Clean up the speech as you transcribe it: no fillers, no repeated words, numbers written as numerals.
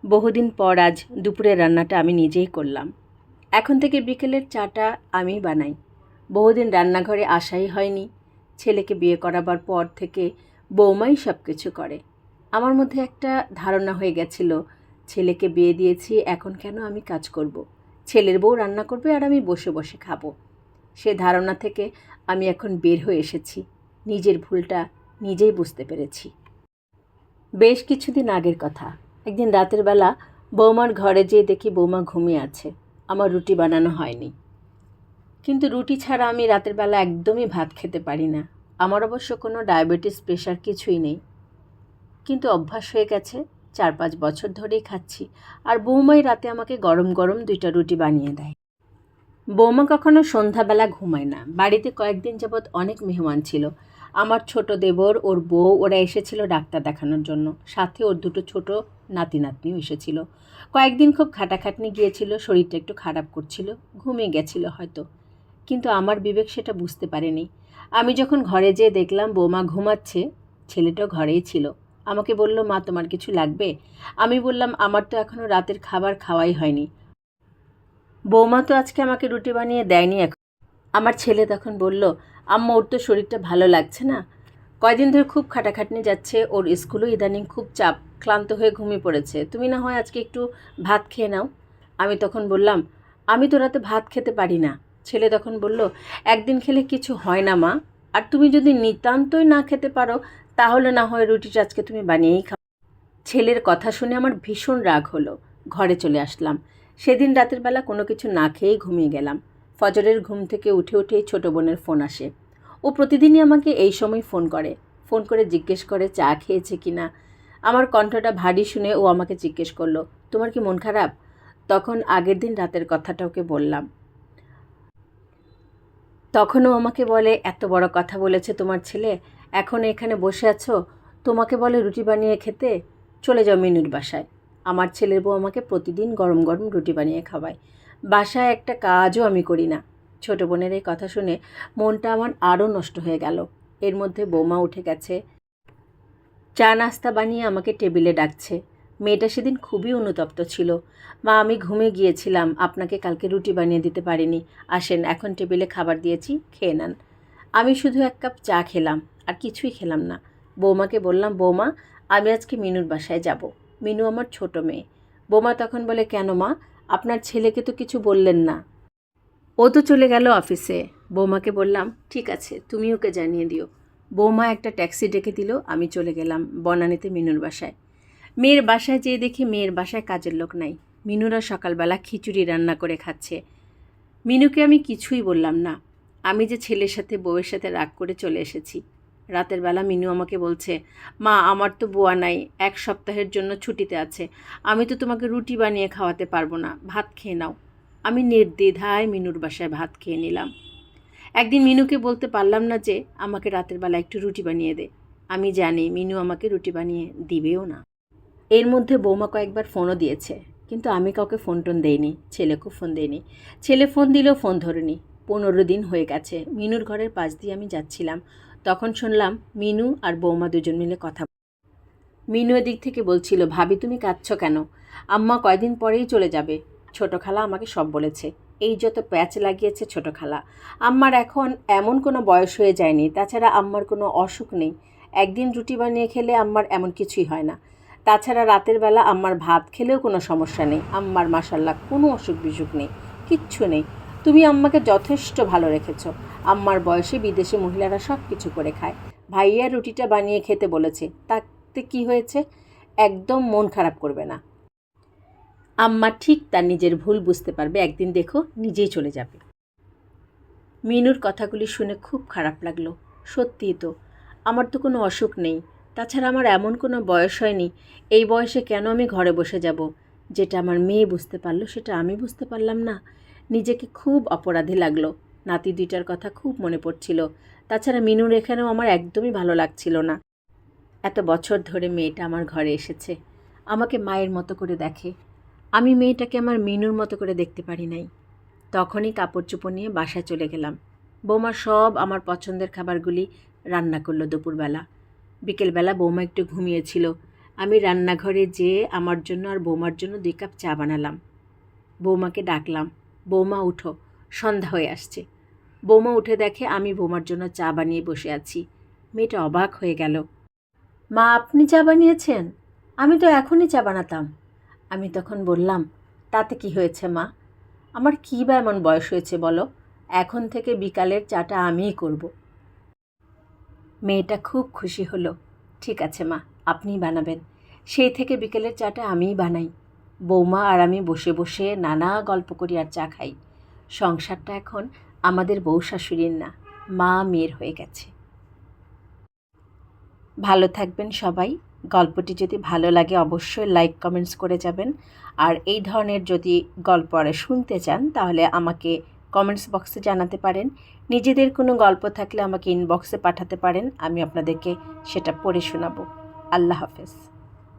বহুদিন পর আজ দুপুরের রান্নাটা আমি নিজেই করলাম। এখন থেকে বিকেলের চাটা আমিই বানাই। বহুদিন রান্নাঘরে আসাই হয়নি। ছেলেকে বিয়ে করাবার পর থেকে বৌমাই সব কিছু করে। আমার মধ্যে একটা ধারণা হয়ে গেছিল, ছেলেকে বিয়ে দিয়েছি, এখন কেন আমি কাজ করব। ছেলের বউ রান্না করবে আর আমি বসে বসে খাবো। সে ধারণা থেকে আমি এখন বের হয়ে এসেছি। নিজের ভুলটা নিজেই বুঝতে পেরেছি। বেশ কিছুদিন আগের কথা, একদিন রাতের বেলা বৌমার ঘরে যেয়ে দেখি বৌমা ঘুমিয়ে আছে। আমার রুটি বানানো হয়নি, কিন্তু রুটি ছাড়া আমি রাতের বেলা একদমই ভাত খেতে পারি না। আমার অবশ্য কোনো ডায়াবেটিস প্রেশার কিছুই নেই, কিন্তু অভ্যাস হয়ে গেছে। 4-5 বছর ধরেই খাচ্ছি। আর বৌমাই রাতে আমাকে গরম গরম 2টা রুটি বানিয়ে দেয়। বৌমা কখনো সন্ধ্যাবেলা ঘুমায় না। বাড়িতে কয়েকদিন যাবৎ অনেক মেহমান ছিল। আমার ছোট দেবর, ওর বউ, ওরা এসেছিল ডাক্তার দেখানোর জন্য। সাথে ওর 2টো ছোট নাতি নাতনিও এসেছিল। কয়েকদিন খুব খাটাখাটনি গিয়েছিল, শরীরটা একটু খারাপ করছিল, ঘুমিয়ে গেছিল হয়তো। কিন্তু আমার বিবেক সেটা বুঝতে পারেনি। আমি যখন ঘরে যেয়ে দেখলাম বৌমা ঘুমাচ্ছে, ছেলেটাও ঘরেই ছিল। আমাকে বলল, মা তোমার কিছু লাগবে? আমি বললাম, আমার তো এখনও রাতের খাবার খাওয়াই হয়নি। বৌমা তো আজকে আমাকে রুটি বানিয়ে দেয়নি এখন। আমার ছেলে তখন বলল, আম্মা ওর তো শরীরটা ভালো লাগছে না, কয়দিন ধরে খুব খাটাখাটনি যাচ্ছে, ওর স্কুলও ইদানিং খুব চাপ, ক্লান্ত হয়ে ঘুমিয়ে পড়েছে, তুমি না হয় আজকে একটু ভাত খেয়ে নাও। আমি তখন বললাম, আমি তো রাতে ভাত খেতে পারি না। ছেলে তখন বলল, একদিন খেলে কিছু হয় না মা, আর তুমি যদি নিতান্তই না খেতে পারো তাহলে না হয় রুটিটা আজকে তুমি বানিয়েই খাও। ছেলের কথা শুনে আমার ভীষণ রাগ হলো। ঘরে চলে আসলাম। সেদিন রাতের বেলা কোনো কিছু না খেয়েই ঘুমিয়ে গেলাম। ফজরের ঘুম থেকে উঠেই ছোটো বোনের ফোন আসে। ও প্রতিদিনই আমাকে এই সময় ফোন করে জিজ্ঞেস করে চা খেয়েছে কি না। আমার কণ্ঠটা ভারী শুনে ও আমাকে জিজ্ঞেস করলো, তোমার কি মন খারাপ? তখন আগের দিন রাতের কথাটা ওকে বললাম। তখনও আমাকে বলে, এত বড় কথা বলেছে তোমার ছেলে, এখন এখানে বসে আছো, তোমাকে বলে রুটি বানিয়ে খেতে, চলে যাও মিনুর বাসায়। আমার ছেলের বউ আমাকে প্রতিদিন গরম গরম রুটি বানিয়ে খাওয়ায়। বাসায় একটা কাজও আমি করি না। ছোটো বোনের এই কথা শুনে মনটা আমার আরও নষ্ট হয়ে গেল। এর মধ্যে বৌমা উঠে গেছে, চা নাস্তা বানিয়ে আমাকে টেবিলে ডাকছে। মেয়েটা সেদিন খুবই অনুতপ্ত ছিল। মা, আমি ঘুমিয়ে গিয়েছিলাম, আপনাকে কালকে রুটি বানিয়ে দিতে পারিনি, আসেন এখন টেবিলে খাবার দিয়েছি, খেয়ে নেন। আমি শুধু 1 কাপ চা খেলাম, আর কিছুই খেলাম না। বৌমাকে বললাম, বৌমা আমি আজকে মিনুর বাসায় যাব। মিনু আমার ছোট মেয়ে। বৌমা তখন বলে, কেন মা, আপনার ছেলেকে তো কিছু বললেন না? ও তো চলে গেল অফিসে। বৌমাকে বললাম, ঠিক আছে, তুমি ওকে জানিয়ে দিও। বৌমা একটা ট্যাক্সি ডেকে দিল। আমি চলে গেলাম বনানীতে মিনুর বাসায়। মেয়ের বাসায় যেয়ে দেখি মেয়ের বাসায় কাজের লোক নাই। মিনুরা সকালবেলা খিচুড়ি রান্না করে খাচ্ছে। মিনুকে আমি কিছুই বললাম না। আমি যে ছেলের সাথে বউয়ের সাথে রাগ করে চলে এসেছি। রাতের বেলা মিনু আমাকে বলছে, মা আমার তো বুয়া নাই, 1 সপ্তাহের জন্য ছুটিতে আছে, আমি তো তোমাকে রুটি বানিয়ে খাওয়াতে পারবো না, ভাত খেয়ে নাও। আমি নির্দ্বিধায় মিনুর বাসায় ভাত খেয়ে নিলাম। একদিন মিনুকে বলতে পারলাম না যে আমাকে রাতের বেলা একটু রুটি বানিয়ে দে। আমি জানি মিনু আমাকে রুটি বানিয়ে দিবেও না। এর মধ্যে বৌমা কয়েকবার ফোনও দিয়েছে, কিন্তু আমি কাউকে ফোন টোন দেইনি, ছেলেকেও ফোন দেইনি। ছেলে ফোন দিলেও ফোন ধরেনি। 15 দিন হয়ে গেছে। মিনুর ঘরের পাশ দিয়ে আমি যাচ্ছিলাম, তখন শুনলাম মিনু আর বৌমা দুজন মিলে কথা। মিনু এদিক থেকে বলছিল, ভাবি তুমি কাঁদছো কেন? আম্মা কয়দিন পরেই চলে যাবে। ছোট খালা আমাকে সব বলেছে। এই যত প্যাচ লাগিয়েছে ছোট খালা। আম্মার এখন এমন কোনো বয়স হয়ে যায়নি, তাছাড়া আম্মার কোনো অসুখ নেই। একদিন রুটি বানিয়ে খেলে আম্মার এমন কিছুই হয় না। তাছাড়া রাতের বেলা আম্মার ভাত খেলেও কোনো সমস্যা নেই। আম্মার মাশাল্লাহ কোনো অসুখ বিসুখ নেই, কিচ্ছু নেই। তুমি আম্মাকে যথেষ্ট ভালো রেখেছো। আম্মার বয়সে বিদেশে মহিলারা সব কিছু করে খায়। ভাইয়া রুটিটা বানিয়ে খেতে বলেছে, তাতে কি হয়েছে? একদম মন খারাপ করবে না। আম্মা ঠিক তার নিজের ভুল বুঝতে পারবে, একদিন দেখো নিজেই চলে যাবে। মিনুর কথাগুলি শুনে খুব খারাপ লাগলো। সত্যিই তো, আমার তো কোনো অসুখ নেই, তাছাড়া আমার এমন কোনো বয়স হয়নি। এই বয়সে কেন আমি ঘরে বসে যাব? যেটা আমার মেয়ে বুঝতে পারলো সেটা আমি বুঝতে পারলাম না। নিজেকে খুব অপরাধী লাগলো। নাতি 2টার কথা খুব মনে পড়ছিল। তাছাড়া মিনুর এখানেও আমার একদমই ভালো লাগছিল না। এত বছর ধরে মেয়েটা আমার ঘরে এসেছে, আমাকে মায়ের মতো করে দেখে। আমি মেয়েটাকে আমার মিনুর মতো করে দেখতে পারি নাই। তখনই কাপড় চোপড় নিয়ে বাসায় চলে গেলাম। বৌমা সব আমার পছন্দের খাবারগুলি রান্না করলো দুপুরবেলা। বিকেলবেলা বৌমা একটু ঘুমিয়েছিল। আমি রান্নাঘরে যেয়ে আমার জন্য আর বৌমার জন্য 2 কাপ চা বানালাম। বৌমাকে ডাকলাম, বৌমা উঠো, সন্ধ্যা হয়ে আসছে। বৌমা উঠে দেখে আমি বৌমার জন্য চা বানিয়ে বসে আছি। মেয়েটা অবাক হয়ে গেল। মা, আপনি চা বানিয়েছেন? আমি তো এখনই চা বানাতাম। আমি তখন বললাম, তাতে কি হয়েছে মা? আমার কী বা এমন বয়স হয়েছে বলো? এখন থেকে বিকালের চাটা আমিই করব। মেয়েটা খুব খুশি হলো। ঠিক আছে মা, আপনিই বানাবেন। সেই থেকে বিকেলের চাটা আমিই বানাই। বৌমা আর আমি বসে বসে নানা গল্প করি আর চা খাই। সংসারটা এখন আমাদের বউ শাশুড়ির না, মা মেয়ের হয়ে গেছে। ভালো থাকবেন সবাই। গল্পটি যদি ভালো লাগে অবশ্যই লাইক কমেন্টস করে যাবেন। আর এই ধরনের যদি গল্প আরও শুনতে চান তাহলে আমাকে কমেন্টস বক্সে জানাতে পারেন। নিজেদের কোনো গল্প থাকলে আমাকে ইনবক্সে পাঠাতে পারেন, আমি আপনাদেরকে সেটা পড়ে শোনাবো। আল্লাহ হাফেজ।